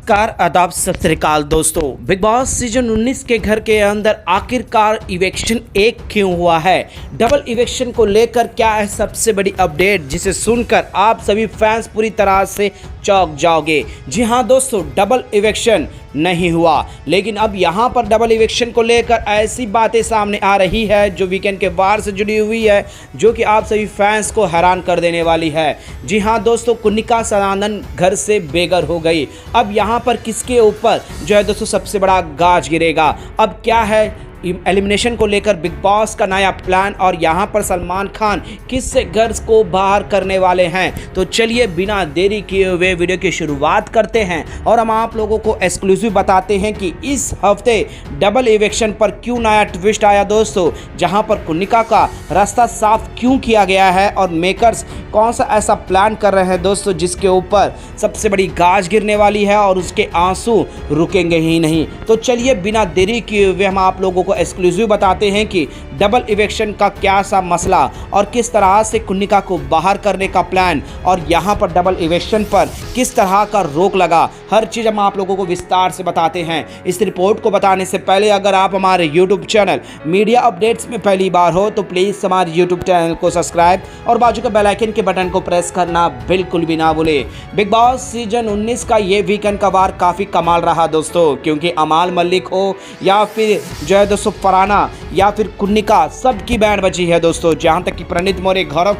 Car आदाब सत श्री अकाल दोस्तों। बिग बॉस सीजन 19 के घर के अंदर आखिरकार इवेक्शन एक क्यों हुआ है, डबल इवेक्शन को लेकर क्या है सबसे बड़ी अपडेट, जिसे सुनकर आप सभी फैंस पूरी तरह से चौंक जाओगे। जी हाँ दोस्तों, डबल इवेक्शन नहीं हुआ, लेकिन अब यहाँ पर डबल इवेक्शन को लेकर ऐसी बातें सामने आ रही है जो वीकेंड के वार से जुड़ी हुई है, जो कि आप सभी फैंस को हैरान कर देने वाली है। जी हाँ दोस्तों, कुनिका सदानंद घर से बेघर हो गई। अब यहाँ पर किसके ऊपर जो है दोस्तों सबसे बड़ा गाज गिरेगा, अब क्या है एलिमिनेशन को लेकर बिग बॉस का नया प्लान, और यहाँ पर सलमान खान किससे घर को बाहर करने वाले हैं। तो चलिए बिना देरी किए हुए वीडियो की शुरुआत करते हैं और हम आप लोगों को एक्सक्लूसिव बताते हैं कि इस हफ्ते डबल इवेक्शन पर क्यों नया ट्विस्ट आया दोस्तों, जहाँ पर कुनिका का रास्ता साफ क्यों किया गया है और मेकर्स कौन सा ऐसा प्लान कर रहे हैं दोस्तों जिसके ऊपर सबसे बड़ी गाज गिरने वाली है और उसके आंसू रुकेंगे ही नहीं। तो चलिए बिना देरी किए हुए हम आप लोगों को एक्सक्लूसिव बताते हैं कि डबल इवेक्शन का क्या सा मसला और किस तरह से कुनिका को बाहर करने का प्लान, और यहाँ पर डबल इवेक्शन पर किस तरह का रोक लगा, हर चीज़ हम आप लोगों को विस्तार से बताते हैं। इस रिपोर्ट को बताने से पहले अगर आप हमारे यूट्यूब चैनल मीडिया अपडेट्स में पहली बार हो तो प्लीज़ हमारे यूट्यूब चैनल को सब्सक्राइब और बाजू के बेल आइकन के बटन को प्रेस करना बिल्कुल भी ना भूले। बिग बॉस सीजन 19 का ये वीकेंड का वार काफ़ी कमाल रहा दोस्तों, क्योंकि अमाल मलिक हो या फिर जो है दोस्तों फरहाना या फिर कुनिका, सबकी बैंड बजी है दोस्तों। जहां तक कि प्रणीत मौर्य गौरव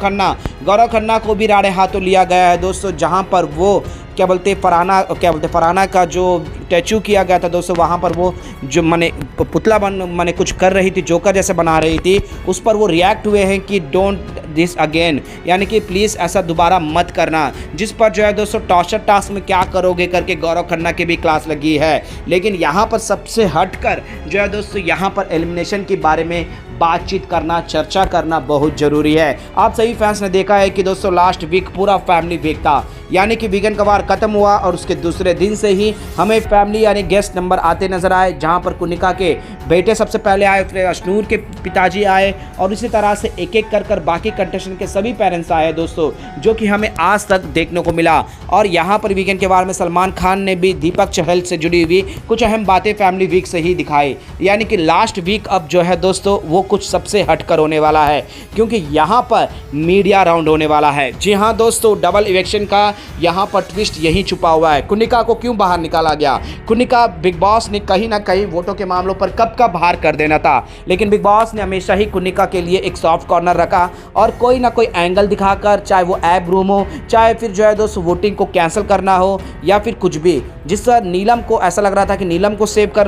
खन्ना को भी राड़े हाथों लिया गया है दोस्तों, जहां पर वो फरहाना का जो स्टैचू किया गया था दोस्तों, वहाँ पर वो जो पुतला बन कुछ कर रही थी, जोकर जैसे बना रही थी, उस पर वो रिएक्ट हुए हैं कि डोंट दिस अगेन, यानी कि प्लीज़ ऐसा दोबारा मत करना। जिस पर जो है दोस्तों टॉर्चर टास्क में क्या करोगे करके गौरव खन्ना की भी क्लास लगी है। लेकिन यहाँ पर सबसे हटकर जो है दोस्तों यहाँ पर एलिमिनेशन के बारे में बातचीत करना, चर्चा करना बहुत ज़रूरी है। आप सभी फैंस ने देखा है कि दोस्तों लास्ट वीक पूरा फैमिली वीक था, यानी कि वीकेंड का वार खत्म हुआ और उसके दूसरे दिन से ही हमें फैमिली यानी गेस्ट नंबर आते नजर आए, जहां पर कुनिका के बेटे सबसे पहले आए, फिर अशनूर के पिताजी आए और इसी तरह से एक एक कर बाकी कंटेस्टेंट के सभी पेरेंट्स आए दोस्तों, जो कि हमें आज तक देखने को मिला। और यहाँ पर वीकेंड के वार में सलमान खान ने भी दीपक चहल से जुड़ी हुई कुछ अहम बातें फैमिली वीक से ही दिखाई, यानी कि लास्ट वीक अब जो है दोस्तों वो कुछ सबसे हटकर होने वाला है, क्योंकि यहाँ पर मीडिया राउंड होने वाला है। जी हाँ दोस्तों, डबल इवेक्शन का यहाँ पर ट्विस्ट यही छुपा हुआ है। कुनिका को क्यों बाहर निकाला गया? कुनिका बिग बॉस ने कहीं ना कहीं वोटों के मामलों पर कब का बाहर कर देना था, लेकिन बिग बॉस ने हमेशा ही कुनिका के लिए एक सॉफ्ट कॉर्नर रखा और कोई ना कोई एंगल दिखाकर, चाहे वो ऐप रूम हो, चाहे फिर जो है दोस्तों वोटिंग को कैंसिल करना हो या फिर कुछ भी, जिससे नीलम को ऐसा लग रहा था कि नीलम को सेव कर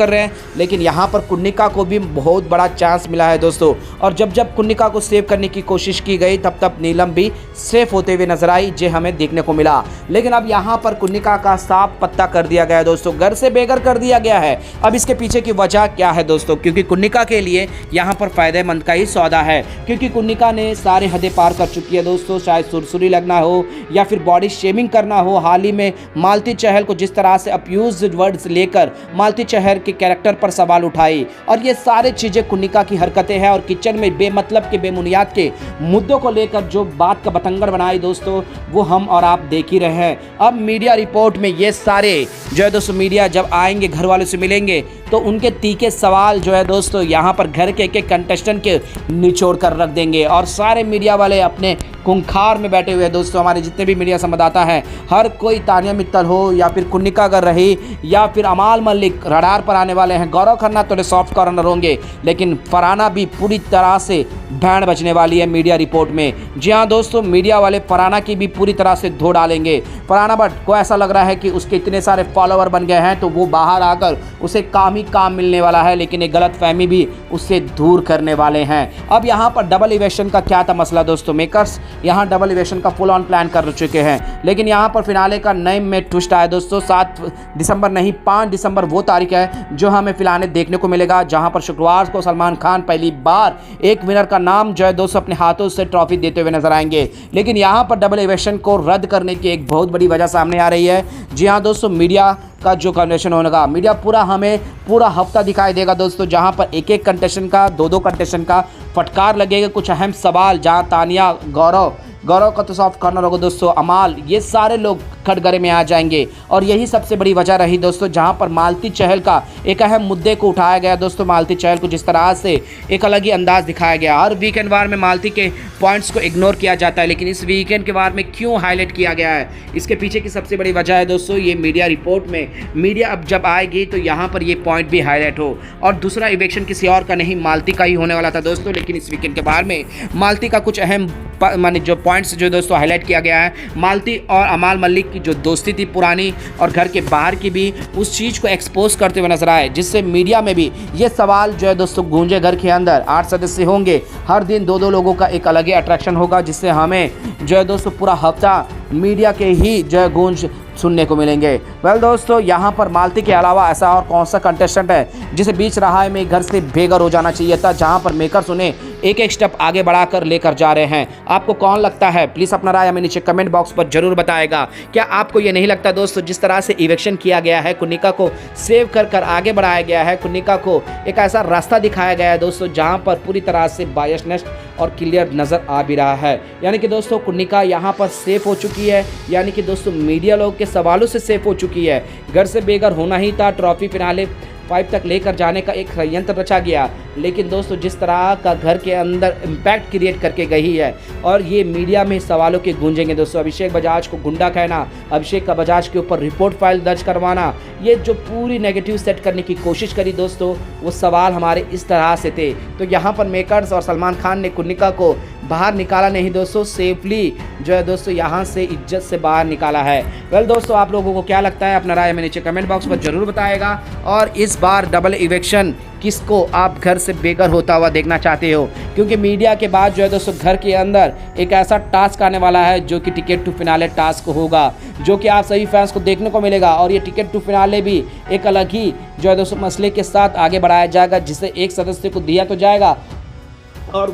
रहे हैं, लेकिन यहाँ पर कुनिका को भी बहुत बड़ा चांस मिला है दोस्तों। और जब कुनिका को सेव करने की कोशिश की गई तब नीलम भी सेफ होते हुए नजर आई, जो हमें देखने को मिला। लेकिन अब यहाँ पर कुनिका का साफ पत्ता कर दिया गया है दोस्तों, घर से बेघर कर दिया गया है। अब इसके पीछे की वजह क्या है दोस्तों? क्योंकि कुनिका के लिए यहाँ पर फायदेमंद का ही सौदा है, क्योंकि कुनिका ने सारे हदें पार कर चुकी है दोस्तों, चाहे सुरसुरी लगना हो या फिर बॉडी शेमिंग करना हो। हाल ही में मालती चहल को जिस तरह से अब्यूज्ड वर्ड्स लेकर मालती चहल के कैरेक्टर पर सवाल उठाई, और ये सारी चीजें कुनिका की हरकतें हैं। और किचन में बेमतलब के बेबुनियाद के मुद्दों को लेकर जो बात का बतंगड़ बनाई दोस्तों, वो हम और आप देख ही रहे हैं। अब मीडिया रिपोर्ट में ये सारे जो है दोस्तों मीडिया जब आएंगे, घर वालों से मिलेंगे, तो उनके तीखे सवाल जो है दोस्तों यहाँ पर घर के एक कंटेस्टेंट के निचोड़ कर रख देंगे। और सारे मीडिया वाले अपने खूंखार में बैठे हुए हैं दोस्तों, हमारे जितने भी मीडिया संवाददाता हैं, हर कोई तानिया मित्तल हो या फिर कुनिका अगर रही या फिर अमाल मलिक रडार पर आने वाले हैं, गौरव खन्ना थोड़े सॉफ्ट कॉर्नर होंगे, लेकिन फरहाना भी पूरी तरह से बैंड बजने वाली है मीडिया रिपोर्ट में। जी हाँ दोस्तों, मीडिया वाले फरहाना की भी पूरी तरह से धो डालेंगे। फरहाना बट को ऐसा लग रहा है कि उसके इतने सारे फॉलोअर बन गए हैं तो वो बाहर आकर उसे काम ही काम मिलने वाला है, लेकिन एक गलत फहमी भी उससे दूर करने वाले हैं। अब यहाँ पर डबल इवेक्शन का क्या था मसला दोस्तों? मेकर्स यहाँ डबल इवेक्शन का फुल ऑन प्लान कर चुके हैं, लेकिन यहाँ पर फिनाले का नए में ट्विस्ट आया दोस्तों। 7 दिसंबर नहीं 5 दिसंबर वो तारीख है जो हमें फिलहाल देखने को मिलेगा, जहाँ पर शुक्रवार को सलमान खान पहली बार एक विनर का नाम जो है दोस्तों अपने हाथों से ट्रॉफी देते हुए नजर आएंगे। लेकिन यहाँ पर डबल इवेक्शन को रद्द करने की एक बहुत बड़ी वजह सामने आ रही है। जी हाँ दोस्तों, मीडिया का जो कन्वेंशन होगा, मीडिया पूरा हमें पूरा हफ्ता दिखाई देगा दोस्तों, जहां पर एक एक कंटेस्टेंट का 2-2 कंटेस्टेंट का फटकार लगेगा, कुछ अहम सवाल जहाँ तानिया, गौरव का तो सॉफ्ट कॉर्नर होगा दोस्तों, अमाल, ये सारे लोग कटघरे में आ जाएंगे। और यही सबसे बड़ी वजह रही दोस्तों, जहां पर मालती चहल का एक अहम मुद्दे को उठाया गया दोस्तों। मालती चहल को जिस तरह से एक अलग ही अंदाज दिखाया गया, हर वीकेंड वार में मालती के पॉइंट्स को इग्नोर किया जाता है, लेकिन इस वीकेंड के वार में क्यों हाईलाइट किया गया है, इसके पीछे की सबसे बड़ी वजह है दोस्तों ये मीडिया रिपोर्ट में। मीडिया अब जब आएगी तो यहाँ पर ये पॉइंट भी हाईलाइट हो। और दूसरा इवेक्शन किसी और का नहीं, मालती का ही होने वाला था दोस्तों, लेकिन इस वीकेंड के बार में मालती का कुछ अहम माने जो पॉइंट्स जो दोस्तों हाईलाइट किया गया है। मालती और अमाल मलिक की जो दोस्ती थी पुरानी और घर के बाहर की भी, उस चीज़ को एक्सपोज करते हुए नजर आए, जिससे मीडिया में भी ये सवाल जो है दोस्तों गूंजे। घर के अंदर 8 सदस्य होंगे, हर दिन 2-2 लोगों का एक अलग ही अट्रैक्शन होगा, जिससे हमें जो है दोस्तों पूरा हफ्ता मीडिया के ही जो है गूंज सुनने को मिलेंगे। वेल दोस्तों, यहाँ पर मालती के अलावा ऐसा और कौन सा कंटेस्टेंट है जिसे बीच रहा है में घर से बेघर हो जाना चाहिए था, जहाँ पर मेकर्स उन्हें एक स्टेप आगे बढ़ाकर लेकर जा रहे हैं। आपको कौन लगता है? प्लीज़ अपना राय हमें नीचे कमेंट बॉक्स पर जरूर बताएगा। क्या आपको ये नहीं लगता दोस्तों, जिस तरह से इवेक्शन किया गया है, कुनिका को सेव कर आगे बढ़ाया गया है, कुनिका को एक ऐसा रास्ता दिखाया गया है दोस्तों जहाँ पर पूरी तरह से बायसनेस और क्लियर नज़र आ भी रहा है। यानी कि दोस्तों कुनिका यहाँ पर सेफ हो चुकी है, यानी कि दोस्तों मीडिया लोग के सवालों से सेफ हो चुकी है। घर से बेघर होना ही था, ट्रॉफी फिनाले 5 तक लेकर जाने का एक षड्यंत्र रचा गया, लेकिन दोस्तों जिस तरह का घर के अंदर इम्पैक्ट क्रिएट करके गई है, और ये मीडिया में सवालों के गूंजेंगे दोस्तों। अभिषेक बजाज को गुंडा कहना, अभिषेक का बजाज के ऊपर रिपोर्ट फाइल दर्ज करवाना, ये जो पूरी नेगेटिव सेट करने की कोशिश करी दोस्तों, वो सवाल हमारे इस तरह से थे। तो यहाँ पर मेकर्स और सलमान खान ने कुनिका को बाहर निकाला नहीं दोस्तों, सेफली जो है दोस्तों यहाँ से इज्जत से बाहर निकाला है। वेल दोस्तों, आप लोगों को क्या लगता है? अपना राय हमें नीचे कमेंट बॉक्स पर जरूर बताएगा। और इस बार डबल इवेक्शन किसको आप घर से बेघर होता हुआ देखना चाहते हो? क्योंकि मीडिया के बाद जो है दोस्तों घर के अंदर एक ऐसा टास्क आने वाला है जो कि टिकट टू फिनाले टास्क होगा, जो कि आप सभी फैंस को देखने को मिलेगा। और ये टिकट टू फिनाले भी एक अलग ही जो है दोस्तों मसले के साथ आगे बढ़ाया जाएगा, जिसे एक सदस्य को दिया तो जाएगा और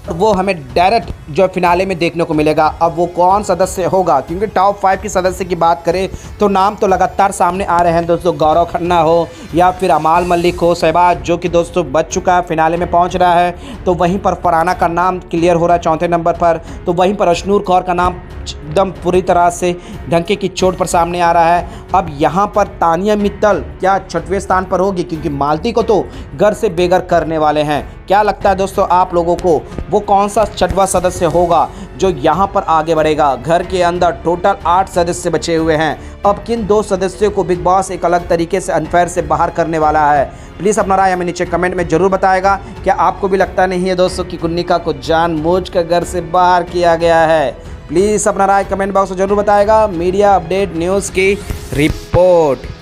वो हमें डायरेक्ट जो फिनाले में देखने को मिलेगा। अब वो कौन सदस्य होगा? क्योंकि टॉप 5 की सदस्य की बात करें तो नाम तो लगातार सामने आ रहे हैं दोस्तों। गौरव खन्ना हो या फिर अमाल मलिक हो, शहबाज जो कि दोस्तों बच चुका है, फिनाले में पहुंच रहा है। तो वहीं पर फरहाना का नाम क्लियर हो रहा है 4थे नंबर पर। तो वहीं पर अशनूर कौर का नाम एकदम पूरी तरह से डंके की चोट पर सामने आ रहा है। अब यहाँ पर तानिया मित्तल क्या 6वें स्थान पर होगी? क्योंकि मालती को तो घर से बेघर करने वाले हैं। क्या लगता है दोस्तों आप लोगों को, वो कौन सा 6वां सदस्य होगा जो यहाँ पर आगे बढ़ेगा? घर के अंदर टोटल 8 सदस्य बचे हुए हैं। अब किन 2 सदस्यों को बिग बॉस एक अलग तरीके से अनफेयर से बाहर करने वाला है? प्लीज़ अपना राय हमें नीचे कमेंट में जरूर बताएगा। क्या आपको भी लगता नहीं है दोस्तों कि कुनिका को जानबूझकर घर से बाहर किया गया है? प्लीज़ अपना राय कमेंट बॉक्स में जरूर बताएगा। मीडिया अपडेट न्यूज़ की रिपोर्ट।